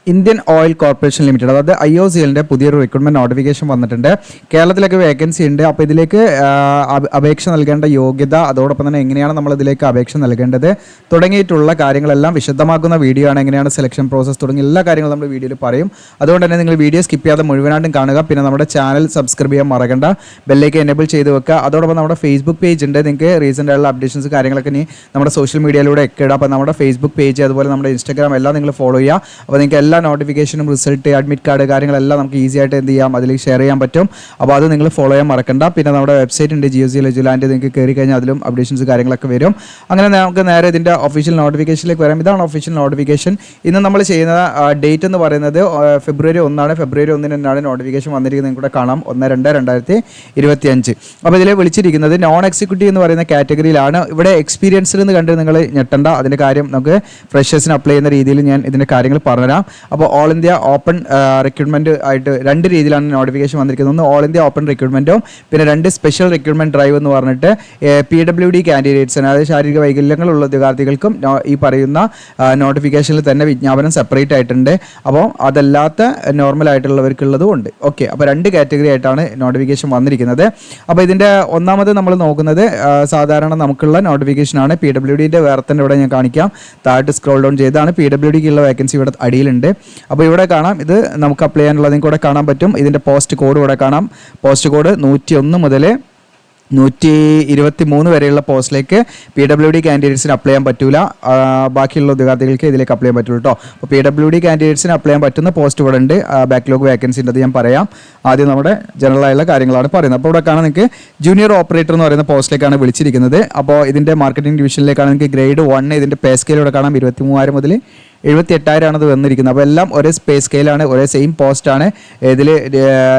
Indian oil corporation limited, അതായത് IOCLൻ്റെ പുതിയൊരു recruitment notification വന്നിട്ടുണ്ട്. കേരളത്തിലൊക്കെ വേക്കൻസി ഉണ്ട്. അപ്പോൾ ഇതിലേക്ക് അപേക്ഷ നൽകേണ്ട യോഗ്യത, അതോടൊപ്പം തന്നെ എങ്ങനെയാണ് നമ്മൾ ഇതിലേക്ക് അപേക്ഷ നൽകേണ്ടത് തുടങ്ങിയിട്ടുള്ള കാര്യങ്ങളെല്ലാം വിശദമാക്കുന്ന വീഡിയോ ആണ്. എങ്ങനെയാണ് സെലക്ഷൻ പ്രോസസ്സ് തുടങ്ങിയ എല്ലാ കാര്യങ്ങളും നമ്മൾ വീഡിയോയിൽ പറയും. അതുകൊണ്ട് തന്നെ നിങ്ങൾ വീഡിയോ സ്കിപ്പ് ചെയ്യാതെ മുഴുവനായിട്ടും കാണുക. പിന്നെ നമ്മുടെ ചാനൽ സബ്സ്ക്രൈബ് ചെയ്യാൻ മറക്കണ്ട, ബെല്ലേക്ക് എനേബിൾ ചെയ്ത് വെക്കുക. അതോടൊപ്പം നമ്മുടെ ഫേസ്ബുക്ക് പേജ് ഉണ്ട്. നിങ്ങൾക്ക് റീസെൻ്റ് ആയിട്ടുള്ള അപ്ഡേഷൻസ് കാര്യങ്ങളൊക്കെ ഇനി നമ്മുടെ സോഷ്യൽ മീഡിയയിലൂടെ ഒക്കെ ഇടാം. അപ്പോൾ നമ്മുടെ ഫേസ്ബുക്ക് പേജ് അതുപോലെ നമ്മുടെ ഇൻസ്റ്റാഗ്രാം എല്ലാം നിങ്ങൾ ഫോളോ ചെയ്യുക. അപ്പോൾ നിങ്ങൾക്ക് എല്ലാ നോട്ടിഫിക്കേഷനും റിസൾട്ട് അഡ്മിറ്റ് കാർഡ് കാര്യങ്ങളെല്ലാം നമുക്ക് ഈസി ആയിട്ട് എന്ത് ചെയ്യാം, അതിലേക്ക് ഷെയർ ചെയ്യാൻ പറ്റും. അപ്പോൾ അത് നിങ്ങൾ ഫോളോ ചെയ്യാൻ മറക്കണ്ട. പിന്നെ നമ്മുടെ വെബ്സൈറ്റ് ഉണ്ട് GOC Legiland, നിങ്ങൾക്ക് കയറി കഴിഞ്ഞാൽ അതിലും അപ്ഡേഷൻസ് കാര്യങ്ങളൊക്കെ വരും. അങ്ങനെ നമുക്ക് നേരെ ഇതിൻ്റെ ഒഫീഷ്യൽ നോട്ടിഫിക്കേഷനിലേക്ക് വരാം. ഇതാണ് ഒഫീഷ്യൽ നോട്ടിഫിക്കേഷൻ. ഇന്ന് നമ്മൾ ചെയ്യുന്ന ഡേറ്റ് എന്ന് പറയുന്നത് ഫെബ്രുവരി 1 ഫെബ്രുവരി 1 തന്നെയാണ് നോട്ടിഫിക്കേഷൻ വന്നിരിക്കുന്നത്. നിങ്ങൾക്ക് കാണാം 1/2/2025. അപ്പോൾ ഇതിൽ വിളിച്ചിരിക്കുന്നത് നോൺ എക്സിക്യൂട്ടീവ് എന്ന് പറയുന്ന കാറ്റഗറിയിലാണ്. ഇവിടെ എക്സ്പീരിയൻസിൽ നിന്ന് കണ്ട് നിങ്ങൾ ഞെട്ടണ്ട. അതിൻ്റെ കാര്യം നമുക്ക് ഫ്രഷേഴ്സിന് അപ്ലൈ ചെയ്യുന്ന രീതിയിൽ ഞാൻ ഇതിൻ്റെ കാര്യങ്ങൾ പറഞ്ഞുതരാം. അപ്പോൾ ഓൾ ഇന്ത്യ ഓപ്പൺ റിക്രൂട്ട്മെൻറ്റ് ആയിട്ട് രണ്ട് രീതിയിലാണ് നോട്ടിഫിക്കേഷൻ വന്നിരിക്കുന്നത്. ഒന്ന് ഓൾ ഇന്ത്യ ഓപ്പൺ റിക്രൂട്ട്മെൻറ്റും പിന്നെ രണ്ട് സ്പെഷ്യൽ റിക്രൂട്ട്മെൻറ്റ് ഡ്രൈവ് എന്ന് പറഞ്ഞിട്ട് PWD കാൻഡിഡേറ്റ്സിന്, അതായത് ശാരീരിക വൈകല്യങ്ങളുള്ള ഉദ്യോഗാർത്ഥികൾക്കും ഈ പറയുന്ന നോട്ടിഫിക്കേഷനിൽ തന്നെ വിജ്ഞാപനം സെപ്പറേറ്റ് ആയിട്ടുണ്ട്. അപ്പോൾ അതല്ലാത്ത നോർമൽ ആയിട്ടുള്ളവർക്കുള്ളതും ഉണ്ട്. ഓക്കെ, അപ്പോൾ രണ്ട് കാറ്റഗറി ആയിട്ടാണ് നോട്ടിഫിക്കേഷൻ വന്നിരിക്കുന്നത്. അപ്പോൾ ഇതിൻ്റെ ഒന്നാമത് നമ്മൾ നോക്കുന്നത് സാധാരണ നമുക്കുള്ള നോട്ടിഫിക്കേഷനാണ്. PWDൻ്റെ വേറെ തന്നെ ഇവിടെ ഞാൻ കാണിക്കാം. താഴോട്ട് സ്ക്രോൾ ഡൗൺ ചെയ്താണ് PWDക്കുള്ള വേക്കൻസി ഇവിടെ അടിയിലുണ്ട്. അപ്പോൾ ഇവിടെ കാണാം, ഇത് നമുക്ക് അപ്ലൈ ചെയ്യാനുള്ളത് നിങ്ങൾക്ക് ഇവിടെ കാണാൻ പറ്റും. ഇതിൻ്റെ പോസ്റ്റ് കോഡ് ഇവിടെ കാണാം. പോസ്റ്റ് കോഡ് 101 മുതൽ 123 വരെയുള്ള പോസ്റ്റിലേക്ക് PWD കാൻഡിഡേറ്റ്സിന് അപ്ലൈ ചെയ്യാൻ പറ്റൂല. ബാക്കിയുള്ള ഉദ്യോഗാർത്ഥികൾക്ക് ഇതിലേക്ക് അപ്ലൈ ചെയ്യാൻ പറ്റുള്ളൂ കേട്ടോ. അപ്പോൾ PWD കാൻഡിഡേറ്റ്സിന് അപ്ലൈ ചെയ്യാൻ പറ്റുന്ന പോസ്റ്റ് ഇവിടെ ഉണ്ട്. ബാക്ക്ലോഗ് വേക്കൻസി ഉണ്ട്, അത് ഞാൻ പറയാം. ആദ്യം നമ്മുടെ ജനറൽ ആയുള്ള കാര്യങ്ങളാണ് പറയുന്നത്. അപ്പോൾ ഇവിടെ കാണാൻ നിങ്ങൾക്ക് ജൂനിയർ ഓപ്പറേറ്റർ എന്ന് പറയുന്ന പോസ്റ്റിലേക്കാണ് വിളിച്ചിരിക്കുന്നത്. അപ്പോൾ ഇതിൻ്റെ മാർക്കറ്റിംഗ് ഡിവിഷനിലേക്കാണ് നിങ്ങൾക്ക് ഗ്രേഡ് 1. ഇതിൻ്റെ പേ സ്കെയിൽ ഇവിടെ കാണാം 23,000 മുതൽ 78,000 ആണ് ഇത് വന്നിരിക്കുന്നത്. അപ്പോൾ എല്ലാം ഒരേ സ്പേസ് സ്കെയിലാണ്, ഒരേ സെയിം പോസ്റ്റാണ്.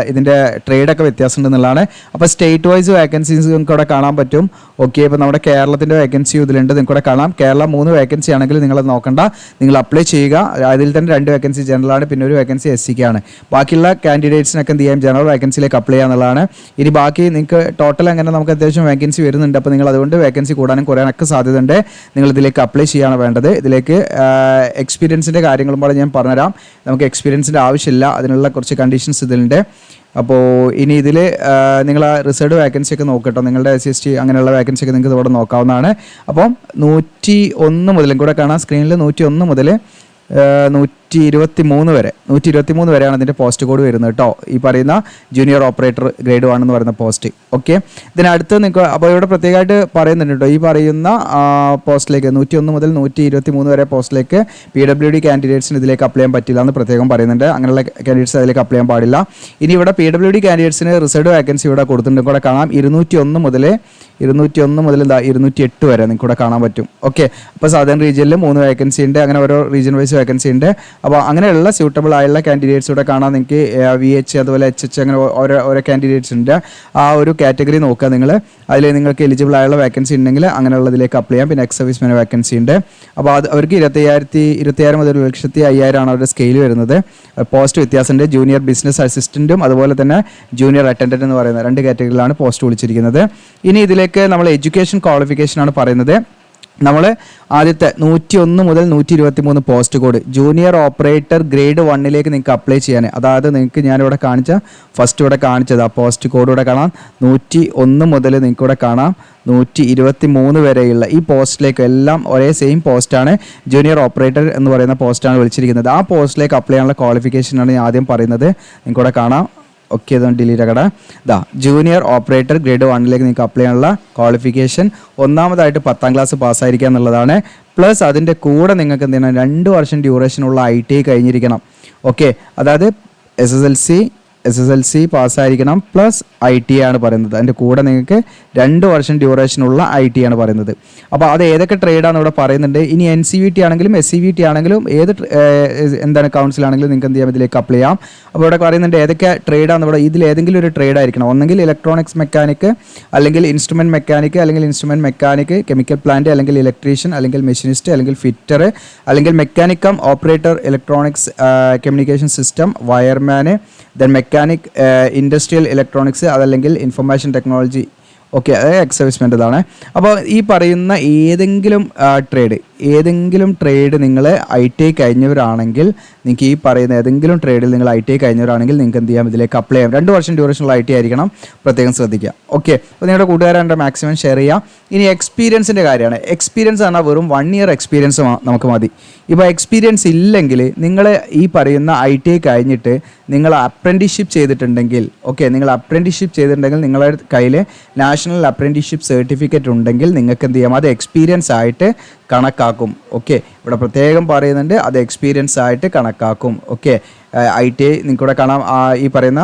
ഇതിൻ്റെ ട്രേഡൊക്കെ വ്യത്യാസം ഉണ്ടെന്നുള്ളതാണ്. അപ്പോൾ സ്റ്റേറ്റ് വൈസ് വേക്കൻസീസ് നിങ്ങൾക്ക് ഇവിടെ കാണാൻ പറ്റും. ഓക്കെ, ഇപ്പോൾ നമ്മുടെ കേരളത്തിൻ്റെ വേക്കൻസി ഇതിലുണ്ട്, നിങ്ങൾക്ക് ഇവിടെ കാണാം. കേരള 3 വേക്കൻസി ആണെങ്കിൽ നിങ്ങളത് നോക്കണ്ട, നിങ്ങൾ അപ്ലൈ ചെയ്യുക. അതിൽ തന്നെ 2 വേക്കൻസി ജനറലാണ്, പിന്നെ 1 വേക്കൻസി SCക്കാണ്. ബാക്കിയുള്ള കാൻഡിഡേറ്റ്സിനൊക്കെ എന്ത് ചെയ്യാം, ജനറൽ വേക്കൻസിയിലേക്ക് അപ്ലൈ ചെയ്യാന്നുള്ളതാണ്. ഇനി ബാക്കി നിങ്ങൾക്ക് ടോട്ടൽ അങ്ങനെ നമുക്ക് അത്യാവശ്യം വേക്കൻസി വരുന്നുണ്ട്. അപ്പോൾ നിങ്ങൾ അതുകൊണ്ട് വേക്കൻസി കൂടാനും കുറയാനൊക്കെ സാധ്യതയുണ്ട്. നിങ്ങൾ ഇതിലേക്ക് അപ്ലൈ ചെയ്യാണ് വേണ്ടത്. ഇതിലേക്ക് എക്സ്പീരിയൻസിൻ്റെ കാര്യങ്ങളും കൂടെ ഞാൻ പറഞ്ഞുതരാം. നമുക്ക് എക്സ്പീരിയൻസിൻ്റെ ആവശ്യമില്ല, അതിനുള്ള കുറച്ച് കണ്ടീഷൻസ് ഇതിലുണ്ട്. അപ്പോൾ ഇനി ഇതിൽ നിങ്ങൾ ആ റിസർവ്ഡ് വേക്കൻസി ഒക്കെ നോക്കട്ടോ. നിങ്ങളുടെ SC അങ്ങനെയുള്ള വേക്കൻസി ഒക്കെ നിങ്ങൾക്ക് ഇവിടെ നോക്കാവുന്നതാണ്. അപ്പം 101 മുതൽ കൂടെ കാണാം സ്ക്രീനിൽ 101 മുതൽ 123 വരെ 123 വരെയാണ് അതിൻ്റെ പോസ്റ്റ് കോഡ് വരുന്നത് കേട്ടോ. ഈ പറയുന്ന ജൂനിയർ ഓപ്പറേറ്റർ ഗ്രേഡ് 1 എന്ന് പറയുന്ന പോസ്റ്റ്. ഓക്കെ, ഇതിനടുത്ത് നിങ്ങൾക്ക് അപ്പോൾ ഇവിടെ പ്രത്യേകമായിട്ട് പറയുന്നുണ്ട് കേട്ടോ. ഈ പറയുന്ന പോസ്റ്റിലേക്ക് 101 മുതൽ 123 വരെ പോസ്റ്റിലേക്ക് PWD കാൻഡിഡേറ്റ്സിന് ഇതിലേക്ക് അപ്ലൈ ചെയ്യാൻ പറ്റില്ല എന്ന് പ്രത്യേകം പറയുന്നുണ്ട്. അങ്ങനെയുള്ള കാൻഡിഡേറ്റ്സ് അതിലേക്ക് അപ്ലൈ ചെയ്യാൻ പാടില്ല. ഇനി ഇവിടെ PWD കാൻഡിഡേറ്റ്സിന് റിസർവ്ഡ് വേക്കൻസി ഇവിടെ കൊടുത്തിട്ടുണ്ട്, കൂടെ കാണാം. 201 മുതൽ 208 വരെ നിങ്ങൾക്ക് ഇവിടെ കാണാൻ പറ്റും. ഓക്കെ, അപ്പോൾ സദേൺ റീജിയനിൽ 3 വേക്കൻസി ഉണ്ട്. അങ്ങനെ ഓരോ റീജിയൻ വൈസ് വേക്കൻസി ഉണ്ട്. അപ്പോൾ അങ്ങനെയുള്ള സ്യൂട്ടബിൾ ആയുള്ള കാൻഡിഡേറ്റ്സ് ഇവിടെ കാണാൻ നിങ്ങൾക്ക് VH അതുപോലെ HH അങ്ങനെ ഓരോ കാൻഡിഡേറ്റ്സ് ഉണ്ട്. ആ ഒരു കാറ്റഗറി നോക്കുക നിങ്ങൾ. അതിൽ നിങ്ങൾക്ക് എലിജിബിൾ ആയുള്ള വേക്കൻസി ഉണ്ടെങ്കിൽ അങ്ങനെയുള്ളതിലേക്ക് അപ്ലൈ ചെയ്യാം. പിന്നെ എക്സ് സർവീസ്മാൻ വേക്കൻസി ഉണ്ട്. അപ്പോൾ അവർക്ക് 27,000 മുതൽ 1,05,000 ആണ് അവരുടെ സ്കെയിൽ വരുന്നത്. പോസ്റ്റ് വ്യത്യാസമുണ്ട്. ജൂനിയർ ബിസിനസ് അസിസ്റ്റൻറ്റും അതുപോലെ തന്നെ ജൂനിയർ അറ്റൻഡൻറ്റ് എന്ന് പറയുന്ന 2 കാറ്റഗറിയിലാണ് പോസ്റ്റ് വിളിച്ചിരിക്കുന്നത്. ഇനി ഇതിലേക്ക് നമ്മൾ എഡ്യൂക്കേഷൻ ക്വാളിഫിക്കേഷനാണ് പറയുന്നത്. നമ്മൾ ആദ്യത്തെ 101 മുതൽ 123 post code junior operator grade 1ലേക്ക് നിങ്ങൾക്ക് അപ്ലൈ ചെയ്യാൻ, അതായത് നിങ്ങൾക്ക് ഞാനിവിടെ കാണിച്ച ഫസ്റ്റ് ഇവിടെ കാണിച്ചത് ആ പോസ്റ്റ് കോഡ് ഇവിടെ കാണാം. 101 മുതൽ നിങ്ങൾക്ക് ഇവിടെ കാണാം 123 വരെയുള്ള ഈ പോസ്റ്റിലേക്ക് എല്ലാം ഒരേ സെയിം പോസ്റ്റാണ്. ജൂനിയർ ഓപ്പറേറ്റർ എന്ന് പറയുന്ന പോസ്റ്റാണ് വിളിച്ചിരിക്കുന്നത്. ആ പോസ്റ്റിലേക്ക് അപ്ലൈ ചെയ്യാനുള്ള ക്വാളിഫിക്കേഷനാണ് ഞാൻ ആദ്യം പറയുന്നത്. നിങ്ങൾക്ക് ഇവിടെ കാണാം. ഓക്കെ, ഇതൊന്ന് ഡിലീറ്റ് ആക്കട്ടെ. ജൂനിയർ ഓപ്പറേറ്റർ ഗ്രേഡ് 1ലേക്ക് നിങ്ങൾക്ക് അപ്ലൈ ചെയ്യാനുള്ള ക്വാളിഫിക്കേഷൻ ഒന്നാമതായിട്ട് 10ാം ക്ലാസ് പാസ്സായിരിക്കുക എന്നുള്ളതാണ്. പ്ലസ് അതിൻ്റെ കൂടെ നിങ്ങൾക്ക് എന്ത് ചെയ്യണം, 2 വർഷം ഡ്യൂറേഷനുള്ള ITI കഴിഞ്ഞിരിക്കണം. ഓക്കെ, അതായത് SSLC പാസ്സായിരിക്കണം പ്ലസ് ITI ആണ് പറയുന്നത്. അതിൻ്റെ കൂടെ നിങ്ങൾക്ക് 2 വർഷം ഡ്യൂറേഷനുള്ള ITI ആണ് പറയുന്നത്. അപ്പോൾ അത് ഏതൊക്കെ ട്രേഡാണ് ഇവിടെ പറയുന്നുണ്ട്. ഇനി NCVT ആണെങ്കിലും SCVT ആണെങ്കിലും ഏത് കൗൺസിലാണെങ്കിലും നിങ്ങൾക്ക് എന്ത് ചെയ്യാം, ഇതിലേക്ക് അപ്ലൈ ചെയ്യാം. അപ്പോൾ ഇവിടെ പറയുന്നുണ്ട് ഏതൊക്കെ ട്രേഡാണ് ഇവിടെ. ഇതിൽ ഏതെങ്കിലും ഒരു ട്രേഡ് ആയിരിക്കണം. ഒന്നെങ്കിൽ ഇലക്ട്രോണിക്സ് മെക്കാനിക്ക്, അല്ലെങ്കിൽ ഇൻസ്ട്രുമെൻറ്റ് മെക്കാനിക്ക്, അല്ലെങ്കിൽ ഇൻസ്ട്രുമെൻറ്റ് മെക്കാനിക്ക്, കെമിക്കൽ പ്ലാന്റ്, അല്ലെങ്കിൽ ഇലക്ട്രീഷ്യൻ, അല്ലെങ്കിൽ മെഷീനിസ്റ്റ്, അല്ലെങ്കിൽ ഫിറ്റർ, അല്ലെങ്കിൽ മെക്കാനിക്കം operator, electronics communication system, wireman, then mechanic industrial electronics, അതല്ലെങ്കിൽ ഇൻഫർമേഷൻ ടെക്നോളജി. ഓക്കെ, അത് എക്സ് സർവീസ്മെൻ്റെതാണ്. അപ്പോൾ ഈ പറയുന്ന ഏതെങ്കിലും ട്രേഡ് ഏതെങ്കിലും ട്രേഡ് നിങ്ങൾ ITI കഴിഞ്ഞവരാണെങ്കിൽ നിങ്ങൾക്ക് ഈ പറയുന്ന ഏതെങ്കിലും ട്രേഡിൽ നിങ്ങൾ ITI കഴിഞ്ഞവരാണെങ്കിൽ നിങ്ങൾക്ക് എന്ത് ചെയ്യാം, ഇതിലേക്ക് അപ്ലൈ ചെയ്യാം. 2 വർഷം ഡ്യൂറേഷനുള്ള ITI ആയിരിക്കണം, പ്രത്യേകം ശ്രദ്ധിക്കുക. ഓക്കെ, അപ്പോൾ നിങ്ങളുടെ കൂട്ടുകാരെ മാക്സിമം ഷെയർ ചെയ്യാം. ഇനി എക്സ്പീരിയൻസിൻ്റെ കാര്യമാണ്. എക്സ്പീരിയൻസ് പറഞ്ഞാൽ വെറും 1 ഇയർ എക്സ്പീരിയൻസ് നമുക്ക് മതി. ഇപ്പോൾ എക്സ്പീരിയൻസ് ഇല്ലെങ്കിൽ നിങ്ങൾ ഈ പറയുന്ന ITI കഴിഞ്ഞിട്ട് നിങ്ങൾ അപ്രൻറ്റീസ്ഷിപ്പ് ചെയ്തിട്ടുണ്ടെങ്കിൽ, ഓക്കെ, നിങ്ങൾ അപ്രൻറ്റീസ്ഷിപ്പ് ചെയ്തിട്ടുണ്ടെങ്കിൽ നിങ്ങളുടെ കയ്യിൽ നാഷണൽ അപ്രൻറ്റീസ്ഷിപ്പ് സർട്ടിഫിക്കറ്റ് ഉണ്ടെങ്കിൽ നിങ്ങൾക്ക് എന്ത് ചെയ്യാം, അത് എക്സ്പീരിയൻസ് ആയിട്ട് കണക്കാക്കും. ഓക്കെ, ഇവിടെ പ്രത്യേകം പറയുന്നുണ്ട്, അത് എക്സ്പീരിയൻസ് ആയിട്ട് കണക്കാക്കും. ഓക്കെ, ITI നിങ്ങൾക്കൂടെ കാണാം, ഈ പറയുന്ന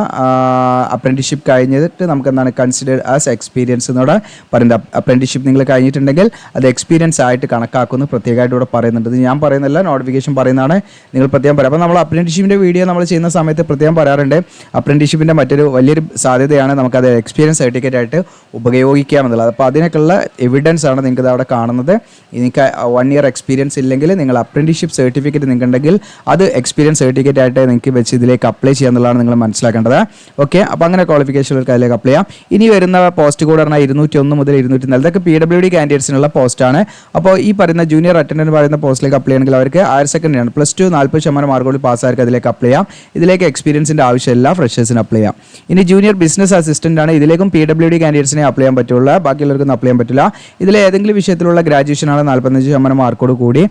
അപ്രൻറ്റീസ്ഷിപ്പ് കഴിഞ്ഞിട്ട് നമുക്ക് എന്താണ് കൺസിഡേർഡ് ആസ് എക്സ്പീരിയൻസ് എന്നൂടെ പറയുന്നത്. അപ്രൻറ്റീസ്ഷിപ്പ് നിങ്ങൾ കഴിഞ്ഞിട്ടുണ്ടെങ്കിൽ അത് എക്സ്പീരിയൻസ് ആയിട്ട് കണക്കാക്കുമെന്ന് പ്രത്യേകമായിട്ട് ഇവിടെ പറയുന്നുണ്ട്. ഇത് ഞാൻ പറയുന്നില്ല, നോട്ടിഫിക്കേഷൻ പറയുന്നതാണ്, നിങ്ങൾ പ്രത്യേകം പറയാം. അപ്പോൾ നമ്മൾ അപ്രൻറ്റീസ്ഷിപ്പിൻ്റെ വീഡിയോ നമ്മൾ ചെയ്യുന്ന സമയത്ത് പ്രത്യേകം പറയാറുണ്ട്, അപ്രൻറ്റീസ്ഷിപ്പിൻ്റെ മറ്റൊരു വലിയൊരു സാധ്യതയാണ് നമുക്കത് എക്സ്പീരിയൻസ് സർട്ടിഫിക്കറ്റ് ആയിട്ട് ഉപയോഗിക്കാമെന്നുള്ളത്. അപ്പോൾ അതിനൊക്കെയുള്ള എവിഡൻസ് ആണ് നിങ്ങൾക്ക് അവിടെ കാണുന്നത്. എനിക്ക് 1 ഇയർ എക്സ്പീരിയൻസ് ഇല്ലെങ്കിൽ നിങ്ങൾ അപ്രൻറ്റീസ്ഷിപ്പ് സർട്ടിഫിക്കറ്റ് നിങ്ങൾക്ക് ഉണ്ടെങ്കിൽ അത് എക്സ്പീരിയൻസ് സർട്ടിഫിക്കറ്റ് ആയിട്ട് നിങ്ങൾക്ക് വെച്ച് ഇതിലേക്ക് അപ്ലൈ ചെയ്യാന്നുള്ളതാണ് നിങ്ങൾ മനസ്സിലാക്കേണ്ടത്. ഓക്കെ, അപ്പോൾ അങ്ങനെ ക്വാളിഫിക്കേഷനുകൾക്ക് അതിലേക്ക് അപ്ലൈ ചെയ്യാം. ഇനി വരുന്ന പോസ്റ്റ് കോഡ് പറഞ്ഞാൽ 201 മുതൽ 204, ഇതൊക്കെ PWD കാൻഡിഡേറ്റ്സിനുള്ള പോസ്റ്റാണ്. അപ്പോൾ ഈ പറയുന്ന ജൂനിയർ അറ്റൻഡൻറ്റ് പറയുന്ന പോസ്റ്റിലേക്ക് അപ്ലൈ ചെയ്യണമെങ്കിൽ അവർക്ക് ഹയർ സെക്കൻഡറിയാണ് +2 40% മാർക്കോട് പാസ്സാർക്ക് അതിലേക്ക് അപ്ലൈ ചെയ്യാം. ഇതിലേക്ക് എക്സ്പീരിയൻസിൻ്റെ ആവശ്യമില്ല, ഫ്രഷേഴ്സിന് അപ്ലൈ ചെയ്യാം. ഇനി ജൂനിയർ ബിസിനസ് അസിസ്റ്റൻ്റ് ആണ്, ഇതിലേക്കും PWD കാൻഡിഡേറ്റ്സിനെ അപ്ലൈ ചെയ്യാൻ പറ്റുള്ളൂ, ബാക്കിയുള്ളവർക്കൊന്നും അപ്ലൈ ചെയ്യാൻ പറ്റില്ല. ഇതിൽ ഏതെങ്കിലും വിഷയത്തിലുള്ള ഗ്രാജുവേഷനാണ് 45% മാർക്കോട് കൂടി.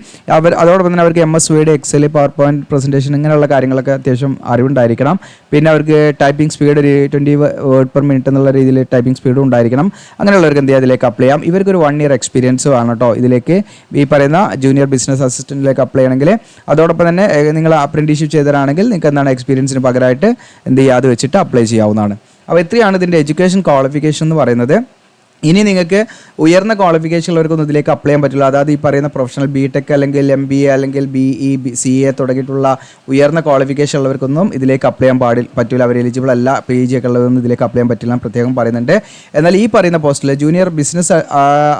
അതോടൊപ്പം തന്നെ അവർക്ക് MS Word, Excel, PowerPoint presentation ഇങ്ങനെയുള്ള കാര്യങ്ങളൊക്കെ അത്യാവശ്യം അറിവുണ്ടായിരിക്കണം. പിന്നെ അവർക്ക് ടൈപ്പിംഗ് സ്പീഡ് ഒരു 20 വേർഡ് പെർ മിനിറ്റ് എന്നുള്ള രീതിയിൽ ടൈപ്പിംഗ് സ്പീഡും ഉണ്ടായിരിക്കണം. അങ്ങനെയുള്ളവർക്ക് എന്ത് ചെയ്യുക, അതിലേക്ക് അപ്ലൈ ചെയ്യാം. ഇവർക്കൊരു 1 ഇയർ എക്സ്പീരിയൻസ് വേണം കേട്ടോ ഇതിലേക്ക്, ഈ പറയുന്ന ജൂനിയർ ബിസിനസ് അസിസ്റ്റൻറ്റിലേക്ക് അപ്ലൈ ചെയ്യണമെങ്കിൽ. അതോടൊപ്പം തന്നെ നിങ്ങൾ അപ്രൻറ്റീസ്ഷിപ്പ് ചെയ്തതാണെങ്കിൽ നിങ്ങൾക്ക് എന്താണ് എക്സ്പീരിയൻസിന് പകരമായിട്ട് എന്ത് ചെയ്യുക, അത് വെച്ചിട്ട് അപ്ലൈ ചെയ്യാവുന്നതാണ്. അപ്പോൾ ഇത്രയാണ് ഇതിൻ്റെ എഡ്യൂക്കേഷൻ ക്വാളിഫിക്കേഷൻ എന്ന് പറയുന്നത്. ഇനി നിങ്ങൾക്ക് ഉയർന്ന ക്വാളിഫിക്കേഷൻ ഉള്ളവർക്കൊന്നും ഇതിലേക്ക് അപ്ലൈ ചെയ്യാൻ പറ്റില്ല. അതായത് ഈ പറയുന്ന പ്രൊഫഷണൽ BTech അല്ലെങ്കിൽ MBA അല്ലെങ്കിൽ BE CA തുടങ്ങിയിട്ടുള്ള ഉയർന്ന ക്വാളിഫിക്കേഷൻ ഉള്ളവർക്കൊന്നും ഇതിലേക്ക് അപ്ലൈ ചെയ്യാൻ പറ്റില്ല. അവർ എലിജിബിൾ അല്ല. PG ഒക്കെ ഉള്ളതൊന്നും ഇതിലേക്ക് അപ്ലൈ ചെയ്യാൻ പറ്റില്ല, പ്രത്യേകം പറയുന്നുണ്ട്. എന്നാൽ ഈ പറയുന്ന പോസ്റ്റിൽ ജൂനിയർ ബിസിനസ്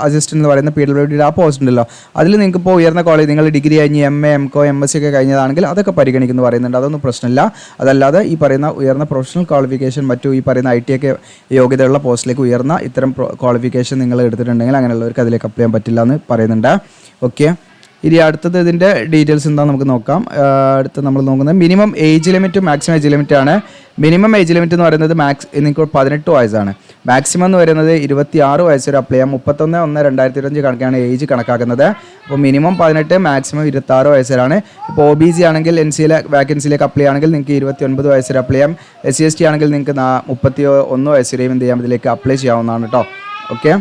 അസിസ്റ്റന്റ് എന്ന് പറയുന്ന PWD ആ പോസ്റ്റ് ഉണ്ടല്ലോ, അതിൽ നിങ്ങൾക്ക് ഇപ്പോൾ ഉയർന്ന കോളേജ് നിങ്ങൾ ഡിഗ്രി കഴിഞ്ഞ് MA MCom MSc ഒക്കെ കഴിഞ്ഞതാണെങ്കിൽ അതൊക്കെ പരിഗണിക്കുന്നു പറയുന്നുണ്ട്. അതൊന്നും പ്രശ്നമില്ല. അതല്ലാതെ ഈ പറയുന്ന ഉയർന്ന പ്രൊഫഷണൽ ക്വാളിഫിക്കേഷൻ മറ്റു ഈ പറയുന്ന IT ഒക്കെ യോഗ്യതയുള്ള പോസ്റ്റിലേക്ക് ഉയർന്ന ഇത്തരം ക്വാളിഫിക്കേഷൻ നിങ്ങൾ എടുത്തിട്ടുണ്ടെങ്കിൽ അങ്ങനെയുള്ളവർക്ക് അതിലേക്ക് അപ്ലൈ ചെയ്യാൻ പറ്റില്ല എന്ന് പറയുന്നുണ്ട്. ഓക്കെ, ഇനി അടുത്തത് ഇതിൻ്റെ ഡീറ്റെയിൽസ് എന്താ നമുക്ക് നോക്കാം. അടുത്ത് നമ്മൾ നോക്കുന്നത് മിനിമം ഏജ് ലിമിറ്റും മാക്സിമം ഏജ് ലിമിറ്റാണ്. മിനിമം ഏജ് ലിമിറ്റ് എന്ന് പറയുന്നത് നിങ്ങൾക്ക് 18 വയസ്സാണ്. മാക്സിമം എന്ന് പറയുന്നത് 26 വയസ്സ് വരെ അപ്ലൈ ചെയ്യാം. 31/1/2025 കണക്കാണ് ഏജ് കണക്കാക്കുന്നത്. അപ്പോൾ മിനിമം 18, മാക്സിമം 26 വയസ്സ് വരെയാണ്. ഇപ്പോൾ OBC ആണെങ്കിൽ NCയിലെ വാക്കൻസിയിലേക്ക് അപ്ലൈ ആണെങ്കിൽ നിങ്ങൾക്ക് 29 വയസ്സ് വരെ അപ്ലൈ ചെയ്യാം. SC/ST ആണെങ്കിൽ നിങ്ങൾക്ക് 31 വയസ്സ് വരെയും എന്ത് ചെയ്യാം, ഇതിലേക്ക് അപ്ലൈ ചെയ്യാവുന്നതാണ് കേട്ടോ. ഓക്കെ,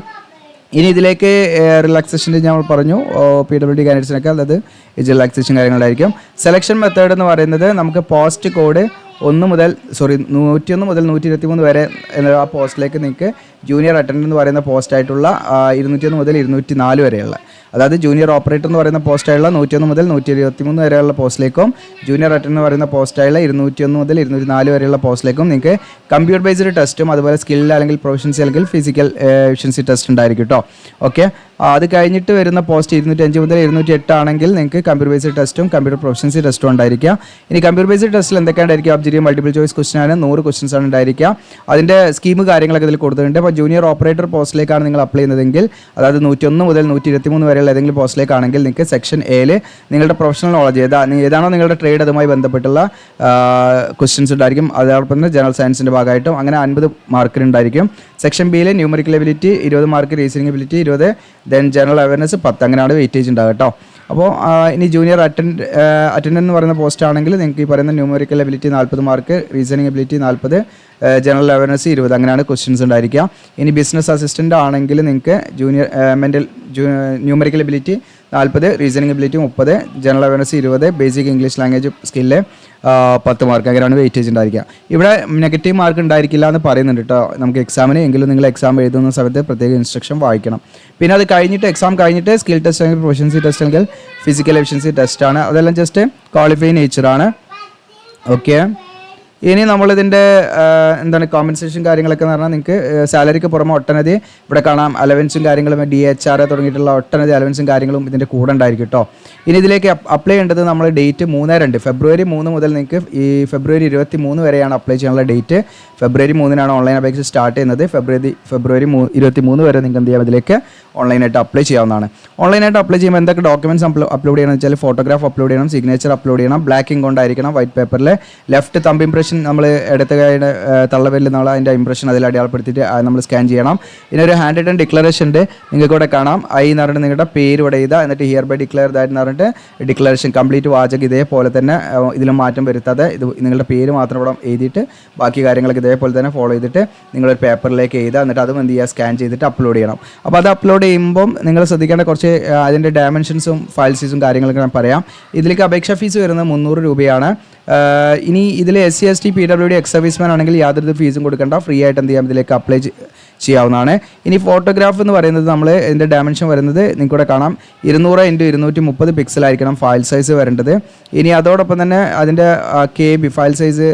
ഇനി ഇതിലേക്ക് റിലാക്സേഷൻ്റെ ഞാൻ പറഞ്ഞു PWD കാൻഡിഡേറ്റ്സിനൊക്കെ, അതായത് ഏജ് റിലാക്സേഷൻ കാര്യങ്ങളായിരിക്കും. സെലക്ഷൻ മെത്തേഡ് എന്ന് പറയുന്നത് നമുക്ക് പോസ്റ്റ് കോഡ് 101 മുതൽ 123 വരെ ആ പോസ്റ്റിലേക്ക് നിങ്ങൾക്ക് ജൂനിയർ അറ്റൻഡൻ്റ് എന്ന് പറയുന്ന പോസ്റ്റായിട്ടുള്ള 201 മുതൽ 204 വരെയുള്ള, അതായത് ജൂനിയർ ഓപ്പറേറ്റർ എന്ന് പറയുന്ന പോസ്റ്റായുള്ള 101 മുതൽ 123 വരെയുള്ള പോസ്റ്റിലേക്കും ജൂനിയർ അറ്റൻഡൻ്റ് എന്ന് പറയുന്ന പോസ്റ്റായുള്ള 201 മുതൽ 204 വരെയുള്ള പോസ്റ്റിലേക്കും നിങ്ങൾക്ക് കമ്പ്യൂട്ടർ ബേസ്ഡ് ടെസ്റ്റും അതുപോലെ സ്കിൽ അല്ലെങ്കിൽ പ്രൊഫഷൻസി അല്ലെങ്കിൽ ഫിസിക്കൽ എഫിഷ്യൻസി ടെസ്റ്റ് ഉണ്ടായിരിക്കും കേട്ടോ. ഓക്കെ, അത് കഴിഞ്ഞിട്ട് വരുന്ന പോസ്റ്റ് 205 മുതൽ 208 ആണെങ്കിൽ നിങ്ങൾക്ക് കമ്പ്യൂട്ടർ ബേസ്ഡ് ടെസ്റ്റും കമ്പ്യൂട്ടർ പ്രൊഫഷൻസി ടെസ്റ്റും ഉണ്ടായിരിക്കുക. ഇനി കമ്പ്യൂട്ടർ ബേസ്ഡ് ടെസ്റ്റിൽ എന്തൊക്കെയാണ് ഉണ്ടായിരിക്കുക, ഒബ്ജക്റ്റീവ് മൾട്ടിപ്പിൾ ചോയ്സ് ക്വസ്റ്റൻ ആണ്, 100 ക്വസ്റ്റൻസ് ആണ് ഉണ്ടായിരിക്കുക. അതിൻ്റെ സ്കീം കാര്യങ്ങളൊക്കെ ഇതിൽ കൊടുത്തിട്ടുണ്ട്. അപ്പോൾ ജൂനിയർ ഓപ്പറേറ്റർ പോസ്റ്റിലേക്കാണ് നിങ്ങൾ അപ്ലൈ ചെയ്യുന്നതെങ്കിൽ, അതായത് 101 മുതൽ 123 വരെയുള്ള ഏതെങ്കിലും പോസ്റ്റിലേക്കാണെങ്കിൽ നിങ്ങൾക്ക് സെക്ഷൻ എയിൽ നിങ്ങളുടെ പ്രൊഫഷണൽ നോളജ് ഏതാണോ നിങ്ങളുടെ ട്രേഡ് അതുമായി ബന്ധപ്പെട്ടുള്ള ക്വസ്റ്റ്യൻസ് ഉണ്ടായിരിക്കും. അതോടൊപ്പം തന്നെ ജനറൽ സയൻസിൻ്റെ ഭാഗമായിട്ടും അങ്ങനെ 50 മാർക്കിനുണ്ടായിരിക്കും. സെക്ഷൻ ബിയിൽ numerical ability 20 mark, reasoning ability 20, then general awareness 10, അങ്ങനെയാണ് വെയിറ്റേജ് ഉണ്ടാകുക കേട്ടോ. അപ്പോൾ ഇനി ജൂനിയർ അറ്റൻഡൻ്റ് എന്ന് പറയുന്ന പോസ്റ്റ് ആണെങ്കിൽ നിങ്ങൾക്ക് ഈ പറയുന്ന numerical ability 40 mark, reasoning ability 40, general awareness 20, അങ്ങനെയാണ് ക്വസ്റ്റ്യൻസ് ഉണ്ടായിരിക്കുക. ഇനി ബിസിനസ് അസിസ്റ്റൻ്റ് ആണെങ്കിൽ നിങ്ങൾക്ക് numerical ability 40, reasoning ability 30, general awareness 20, basic English language skill 10 mark, അങ്ങനെയാണ് വെയിറ്റേജ് ഉണ്ടായിരിക്കുക. ഇവിടെ നെഗറ്റീവ് മാർക്ക് ഉണ്ടായിരിക്കില്ല എന്ന് പറയുന്നുണ്ട് കേട്ടോ നമുക്ക് എക്സാമിന്. എങ്കിലും നിങ്ങൾ എക്സാം എഴുതുന്ന സമയത്ത് പ്രത്യേക ഇൻസ്ട്രക്ഷൻ വായിക്കണം. പിന്നെ അത് കഴിഞ്ഞിട്ട് എക്സാം കഴിഞ്ഞിട്ട് സ്കിൽ ടെസ്റ്റ് അല്ലെങ്കിൽ പ്രൊഫഷൻസി ടെസ്റ്റ് അല്ലെങ്കിൽ ഫിസിക്കൽ എഫിഷ്യൻസി ടെസ്റ്റാണ്. അതെല്ലാം ജസ്റ്റ് ക്വാളിഫൈ നേച്ചറാണ്. ഓക്കെ, ഇനി നമ്മളിതിൻ്റെ എന്താണ് കോമ്പൻസേഷൻ കാര്യങ്ങളൊക്കെ എന്ന് പറഞ്ഞാൽ നിങ്ങൾക്ക് സാലറിക്ക് പുറമെ ഒട്ടനവധി ഇവിടെ കാണാം അലവൻസും കാര്യങ്ങളും DHR തുടങ്ങിയിട്ടുള്ള ഒട്ടനവധി അലവൻസും കാര്യങ്ങളും ഇതിൻ്റെ കൂടെ ഉണ്ടായിരിക്കും കേട്ടോ. ഇനി ഇതിലേക്ക് അപ്ലൈ ചെയ്യേണ്ടത് നമ്മൾ ഡേറ്റ് 3-2 ഫെബ്രുവരി 3 മുതൽ നിങ്ങൾക്ക് ഈ ഫെബ്രുവരി 23 വരെയാണ് അപ്ലൈ ചെയ്യാനുള്ള ഡേറ്റ്. ഫെബ്രുവരി 3-നാണ് ഓൺലൈൻ അപേക്ഷ സ്റ്റാർട്ട് ചെയ്യുന്നത്. ഫെബ്രുവരി 23 വരെ നിങ്ങൾക്ക് എന്ത് ചെയ്യാം, ഇതിലേക്ക് ഓൺലൈനായിട്ട് അപ്ലൈ ചെയ്യാവുന്നതാണ്. ഓൺലൈനായിട്ട് അപ്ലൈ ചെയ്യുമ്പോൾ എന്തൊക്കെ ഡോക്യുമെൻറ്റ്സ് അപ്ലോഡ് ചെയ്യണമെന്ന് വെച്ചാൽ ഫോട്ടോഗ്രാഫ് അപ്ലോഡ് ചെയ്യണം, സിഗ്നേച്ചർ അപ്ലോഡ് ചെയ്യണം, ബ്ലാക്ക് ഇങ്ക് കൊണ്ടായിരിക്കണം, വൈറ്റ് പേപ്പറിൽ ലെഫ്റ്റ് തമ്പ് ഇംപ്രഷൻ നമ്മൾ ഇടത്ത കൈയുടെ തള്ളവരിൽ നമ്മൾ അതിൻ്റെ ഇംപ്രഷൻ അതിൽ അടയാളപ്പെടുത്തിയിട്ട് നമ്മൾ സ്കാൻ ചെയ്യണം. പിന്നെ ഒരു ഹാൻഡ് റിട്ടൺ ഡിക്ലറേഷൻ ഉണ്ട്, നിങ്ങൾക്ക് ഇവിടെ കാണാം. എന്ന് പറഞ്ഞിട്ട് നിങ്ങളുടെ പേര് ഇവിടെ എഴുതുക, എന്നിട്ട് ഹിയർ ബൈ ഡിക്ലെയർ ദാറ്റ് എന്ന് പറഞ്ഞിട്ട് ഡിക്ലറേഷൻ കംപ്ലീറ്റ് വാചകം ഇതേപോലെ തന്നെ ഇതിലും മാറ്റം വരുത്താതെ ഇത് നിങ്ങളുടെ പേര് മാത്രം ഇവിടെ എഴുതിയിട്ട് ബാക്കി കാര്യങ്ങളൊക്കെ ഇതേപോലെ തന്നെ ഫോളോ ചെയ്തിട്ട് നിങ്ങളൊരു പേപ്പറിലേക്ക് എഴുതുക, എന്നിട്ട് അതും എന്ത് ചെയ്യുക, സ്കാൻ ചെയ്തിട്ട് അപ്ലോഡ് ചെയ്യണം. അപ്പോൾ അത് അപ്ലോഡ് ചെയ്യുമ്പം നിങ്ങൾ ശ്രദ്ധിക്കേണ്ട കുറച്ച് അതിൻ്റെ ഡയമെൻഷൻസും ഫയൽ സൈസും കാര്യങ്ങളൊക്കെ ഞാൻ പറയാം. ഇതിലേക്ക് അപേക്ഷാ ഫീസ് വരുന്നത് 300 രൂപയാണ്. ഇനി ഇതിൽ SC ST PWD ex serviceman ആണെങ്കിൽ യാതൊരു ഫീസും കൊടുക്കേണ്ട, ഫ്രീ ആയിട്ട് എന്ത് ചെയ്യാം, ഇതിലേക്ക് അപ്ലൈ ചെയ്യാവുന്നതാണ്. ഇനി ഫോട്ടോഗ്രാഫ് എന്ന് പറയുന്നത് നമ്മൾ ഇതിൻ്റെ ഡയമെൻഷൻ വരുന്നത് നിങ്ങൾക്കിവിടെ കാണാം 200x230 പിക്സലായിരിക്കണം ഫയൽ സൈസ് വരേണ്ടത്. ഇനി അതോടൊപ്പം തന്നെ അതിൻ്റെ KB ഫയൽ സൈസ്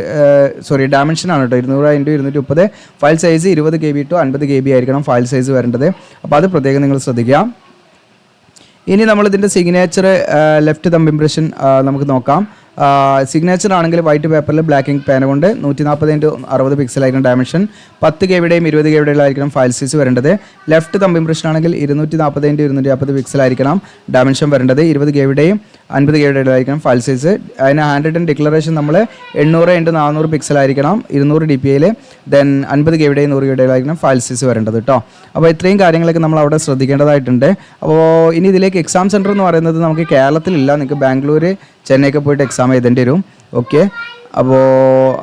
ഡയമെൻഷനാണ് കേട്ടോ, 200x230 file size 20 KB to 50 KB ആയിരിക്കണം ഫയൽ സൈസ് വരേണ്ടത്. അപ്പോൾ അത് പ്രത്യേകം നിങ്ങൾ ശ്രദ്ധിക്കുക. ഇനി നമ്മളിതിൻ്റെ സിഗ്നേച്ചർ ലെഫ്റ്റ് തമ്പ് ഇംപ്രഷൻ നമുക്ക് നോക്കാം. സിഗ്നേച്ചർ ആണെങ്കിൽ വൈറ്റ് പേപ്പറിൽ ബ്ലാക്ക് ഇങ്ക് പേന കൊണ്ട് 140x60 പിക്സലായിരിക്കണം ഡയമെൻഷൻ, 10 KBയുടെയും 20 KBയുടെയും ഫയൽ സൈസ് വരേണ്ടത്. ലെഫ്റ്റ് തമ്പ് ഇംപ്രഷൻ ആണെങ്കിൽ 240x250 പിക്സലായിരിക്കണം ഡയമെൻഷൻ വരേണ്ടത്, 20 KBയുടെയും 50 KBയുടെയും ഫയൽ സൈസ്. അതിന് ഹാൻഡ് റിട്ടൺ ഡിക്ലറേഷൻ നമ്മൾ 800x400 പിക്സലായിരിക്കണം 200 DPIയിൽ, ദെൻ 50 KBയുടെയും 100 KBയുടെയും ഫയൽ സൈസ് വരേണ്ടത് കേട്ടോ. അപ്പോൾ ഇത്രയും കാര്യങ്ങളൊക്കെ നമ്മൾ അവിടെ ശ്രദ്ധിക്കേണ്ടതായിട്ടുണ്ട്. അപ്പോൾ ഇനി ഇതിലേക്ക് എക്സാം സെൻറ്റർ എന്ന് പറയുന്നത് നമുക്ക് കേരളത്തിലില്ല, നിങ്ങൾക്ക് ബാംഗ്ലൂർ ചെന്നൈക്ക് പോയിട്ട് എക്സാം എഴുതേണ്ടി വരും. ഓക്കെ, അപ്പോൾ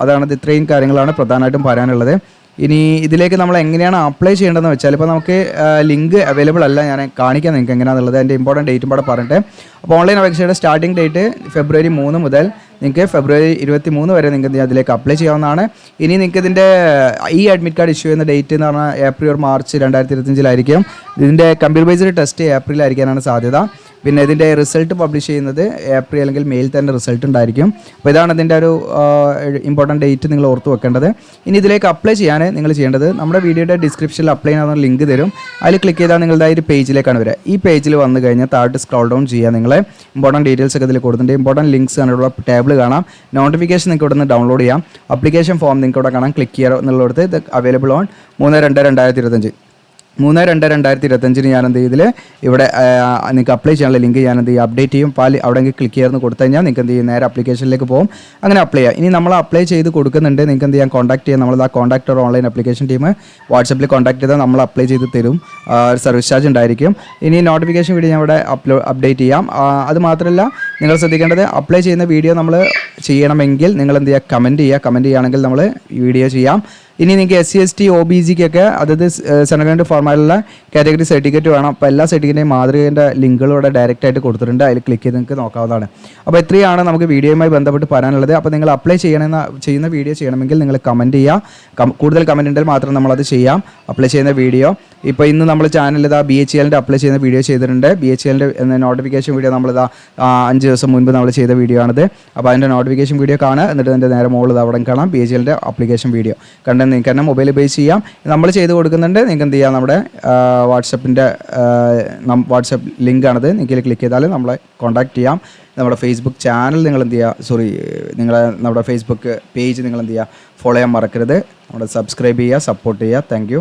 അതാണ് ഇത്രയും കാര്യങ്ങളാണ് പ്രധാനമായിട്ടും പറയാനുള്ളത്. ഇനി ഇതിലേക്ക് നമ്മൾ എങ്ങനെയാണ് അപ്ലൈ ചെയ്യേണ്ടതെന്ന് വെച്ചാൽ ഇപ്പോൾ നമുക്ക് ലിങ്ക് അവൈലബിൾ അല്ല, ഞാൻ കാണിക്കാം നിങ്ങൾക്ക് എങ്ങനെയാണെന്നുള്ളത്. അതിൻ്റെ ഇമ്പോർട്ടൻറ്റ് ഡേറ്റും കൂടെ പറഞ്ഞിട്ട്. അപ്പോൾ ഓൺലൈൻ അപേക്ഷയുടെ സ്റ്റാർട്ടിംഗ് ഡേറ്റ് ഫെബ്രുവരി 3 മുതൽ നിങ്ങൾക്ക് ഫെബ്രുവരി 23 വരെ നിങ്ങൾക്ക് അതിലേക്ക് അപ്ലൈ ചെയ്യാവുന്നതാണ്. ഇനി നിങ്ങൾക്ക് ഇതിൻ്റെ ഈ അഡ്മിറ്റ് കാർഡ് ഇഷ്യൂ ചെയ്യുന്ന ഡേറ്റ് എന്ന് പറഞ്ഞാൽ ഏപ്രിൽ or മാർച്ച് 2025 ഇതിൻ്റെ കമ്പ്യൂട്ടർ ബേസ്ഡ് ടെസ്റ്റ് ഏപ്രിലായിരിക്കാനാണ് സാധ്യത. പിന്നെ ഇതിൻ്റെ റിസൾട്ട് പബ്ലിഷ് ചെയ്യുന്നത് ഏപ്രിൽ അല്ലെങ്കിൽ മെയിൽ തന്നെ റിസൾട്ട് ഉണ്ടായിരിക്കും. അപ്പോൾ ഇതാണ് ഇതിൻ്റെ ഒരു ഇമ്പോർട്ടൻറ്റ് ഡേറ്റ് നിങ്ങൾ ഓർത്ത് വെക്കേണ്ടത്. ഇനി ഇതിലേക്ക് അപ്ലൈ ചെയ്യാൻ നിങ്ങൾ ചെയ്യേണ്ടത് നമ്മുടെ വീഡിയോയുടെ ഡിസ്ക്രിപ്ഷനിൽ അപ്ലൈ ചെയ്യുന്ന ലിങ്ക് തരും, അതിൽ ക്ലിക്ക് ചെയ്താൽ നിങ്ങളുടെ ഒരു പേജിലേക്കാണ് വരിക. ഈ പേജിൽ വന്നു കഴിഞ്ഞാൽ താഴോട്ട് സ്ക്രോൾ ഡൗൺ ചെയ്യുക, നിങ്ങൾ ഇമ്പോർട്ടൻറ്റ് ഡീറ്റെയിൽസ് ഒക്കെ ഇതിൽ കൊടുത്തിട്ടുണ്ട്. ഇമ്പോർട്ടൻറ്റ് ലിങ്ക്സ് എന്നുള്ള ടേബിൾ കാണാം, നോട്ടിഫിക്കേഷൻ നിങ്ങൾക്ക് ഇവിടെ നിന്ന് ഡൗൺലോഡ് ചെയ്യാം, അപ്ലിക്കേഷൻ ഫോം നിങ്ങൾക്ക് ഇവിടെ കാണാം, ക്ലിക്ക് ചെയ്യുക എന്നുള്ളിടത്ത്. ഇത് അവൈലബിൾ ഓൺ 3/2/2025 3/2/2025 ഞാൻ എന്ത് ചെയ്തിൽ ഇവിടെ നിങ്ങൾക്ക് അപ്ലൈ ചെയ്യാനുള്ള ലിങ്ക് ഞാൻ എന്ത് ചെയ്യും, അപ്ഡേറ്റ് ചെയ്യും. അവിടെ ക്ലിക്ക് ചെയ്യുന്ന കൊടുത്തു കഴിഞ്ഞാൽ നിങ്ങൾക്ക് എന്ത് ചെയ്യും, നേരെ അപ്ലിക്കേഷനിലേക്ക് പോകും, അങ്ങനെ അപ്ലൈ ചെയ്യാം. ഇനി നമ്മൾ അപ്ലൈ ചെയ്ത് കൊടുക്കുന്നുണ്ട്, നിങ്ങൾക്ക് എന്ത് ചെയ്യാം, കോൺടാക്ട് ചെയ്യാം. നമ്മൾ ആ കോൺടാക്ട് ഒരു ഓൺലൈൻ അപ്ലിക്കേഷൻ ടീം വാട്സപ്പിൽ കോൺടാക്ട് ചെയ്താൽ നമ്മൾ അപ്ലൈ ചെയ്ത് തരും, സർവീസ് ചാർജ് ഉണ്ടായിരിക്കും. ഇനി നോട്ടിഫിക്കേഷൻ വീഡിയോ ഞാൻ ഇവിടെ അപ്ഡേറ്റ് ചെയ്യാം. അത് മാത്രമല്ല നിങ്ങൾ ശ്രദ്ധിക്കേണ്ടത്, അപ്ലൈ ചെയ്യുന്ന വീഡിയോ നമ്മൾ ചെയ്യണമെങ്കിൽ നിങ്ങൾ എന്ത് ചെയ്യുക, കമൻറ്റ് ചെയ്യുകയാണെങ്കിൽ നമ്മൾ വീഡിയോ ചെയ്യാം. ഇനി നിങ്ങൾക്ക് SC ST OBCക്കൊക്കെ അതായത് സെൻട്രൽ ഗവൺമെൻറ് ഫോർമാലുള്ള കാറ്റഗറി സർട്ടിഫിക്കറ്റ് വേണം. അപ്പോൾ എല്ലാ സർട്ടിഫിക്കറ്റിൻ്റെയും മാതൃകേൻ്റെ ലിങ്കുകളോടെ ഡയറക്റ്റ് ആയിട്ട് കൊടുത്തിട്ടുണ്ട്, അതിൽ ക്ലിക്ക് ചെയ്ത് നിങ്ങൾക്ക് നോക്കാവുന്നതാണ്. അപ്പോൾ ഇത്രയാണ് നമുക്ക് വീഡിയോയുമായി ബന്ധപ്പെട്ട് പറയാനുള്ളത്. അപ്പോൾ നിങ്ങൾ അപ്ലൈ ചെയ്യുന്ന വീഡിയോ ചെയ്യണമെങ്കിൽ നിങ്ങൾ കമൻറ്റ് ചെയ്യുക, കൂടുതൽ കമൻറ്റ് ഉണ്ടെങ്കിൽ മാത്രം നമ്മളത് ചെയ്യാം. അപ്ലൈ ചെയ്യുന്ന വീഡിയോ ഇപ്പോൾ ഇന്ന് നമ്മൾ ചാനലിൽ ഇതാ BHELൻ്റെ അപ്ലൈ ചെയ്യുന്ന വീഡിയോ ചെയ്തിട്ടുണ്ട്. BHELൻ്റെ നോട്ടിഫിക്കേഷൻ വീഡിയോ നമ്മളിതാ 5 ദിവസം മുൻപ് നമ്മൾ ചെയ്ത വീഡിയോ ആണിത്. അപ്പോൾ അതിൻ്റെ നോട്ടിഫിക്കേഷൻ വീഡിയോ കാണുക, എന്നിട്ട് അതിൻ്റെ നേരെ മുകളിൽ അവിടെ കാണാം BHELൻ്റെ അപ്ലിക്കേഷൻ വീഡിയോ കണ്ട് നിങ്ങൾക്ക് തന്നെ മൊബൈൽ ബേസ് ചെയ്യാം. നമ്മൾ ചെയ്ത് കൊടുക്കുന്നുണ്ട്. നിങ്ങൾക്ക് എന്ത് ചെയ്യാം, നമ്മുടെ വാട്സപ്പ് ലിങ്കാണത്, നിങ്ങൾക്ക് ക്ലിക്ക് ചെയ്താൽ നമ്മളെ കോൺടാക്ട് ചെയ്യാം. നമ്മുടെ ഫേസ്ബുക്ക് ചാനൽ നിങ്ങൾ എന്ത് ചെയ്യുക, നമ്മുടെ ഫേസ്ബുക്ക് പേജ് നിങ്ങൾ എന്ത് ചെയ്യുക, ഫോളോ ചെയ്യാൻ മറക്കരുത്. നമ്മുടെ സബ്സ്ക്രൈബ് ചെയ്യുക, സപ്പോർട്ട് ചെയ്യുക. താങ്ക്